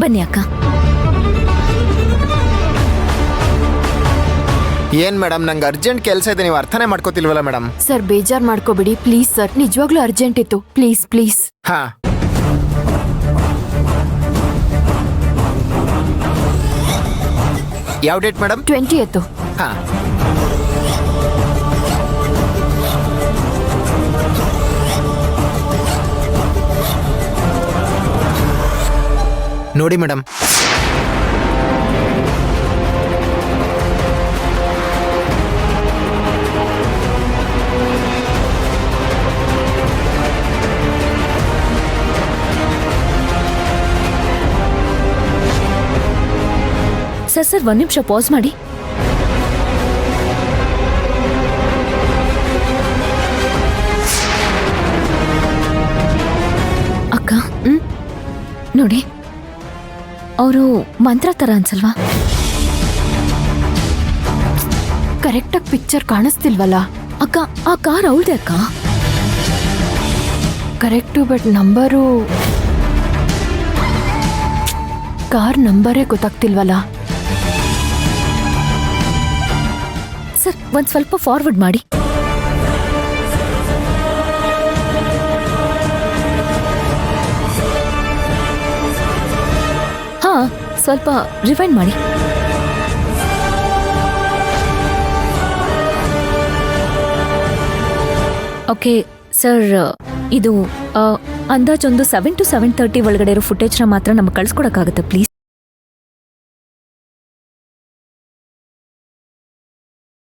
ಬನ್ನಿ ಅಕ್ಕ. ಏನ್ ಮೇಡಮ್, ನಂಗೆ ಅರ್ಜೆಂಟ್ ಕೆಲಸ ಇದೆ, ನೀವು ಅರ್ಥನೇ ಮಾಡ್ಕೋತಿಲ್ವಲ್ಲ ಮೇಡಮ್. ಸರ್ ಬೇಜಾರ್ ಮಾಡ್ಕೋಬಿಡಿ ಪ್ಲೀಸ್ ಸರ್, ನಿಜವಾಗ್ಲೂ ಅರ್ಜೆಂಟ್ ಇತ್ತು, ಪ್ಲೀಸ್ ಪ್ಲೀಸ್. ಹಾ, ಯಾವ ಡೇಟ್ ಮೇಡಮ್? 20th. ಹಾ, ನೋಡಿ ಮೇಡಮ್. ಸರ್ ಒಂದ್ ನಿಮಿಷ ಪಾಸ್ ಮಾಡಿ. ಅಕ್ಕ ನೋಡಿ, ಅವರು ಮಂತ್ರ ತರ ಅನ್ಸಲ್ವಾ? ಕರೆಕ್ಟಾಗಿ ಪಿಕ್ಚರ್ ಕಾಣಿಸ್ತಿಲ್ವಲ್ಲ ಅಕ್ಕ. ಆ ಕಾರ್ ಅವಳ್ದೆ ಅಕ್ಕ. ಕರೆಕ್ಟು, ಬಟ್ ನಂಬರು, ಕಾರ್ ನಂಬರೇ ಗೊತ್ತಾಗ್ತಿಲ್ವಲ್ಲ. ಸರ್ ಒಂದ್ ಸ್ವಲ್ಪ ಫಾರ್ವರ್ಡ್ ಮಾಡಿ. ಹಾ, ಸ್ವಲ್ಪ ರಿವೈಂಡ್ ಮಾಡಿ. ಓಕೆ ಸರ್, ಇದು ಅಂದಾಜೊಂದು 7 to 7:30 ಒಳಗಡೆ ಇರೋ ಫುಟೇಜ್ನ ಮಾತ್ರ ನಮ್ಗೆ ಕಳ್ಸ್ಕೊಡಕ್ಕಾಗತ್ತೆ ಪ್ಲೀಸ್?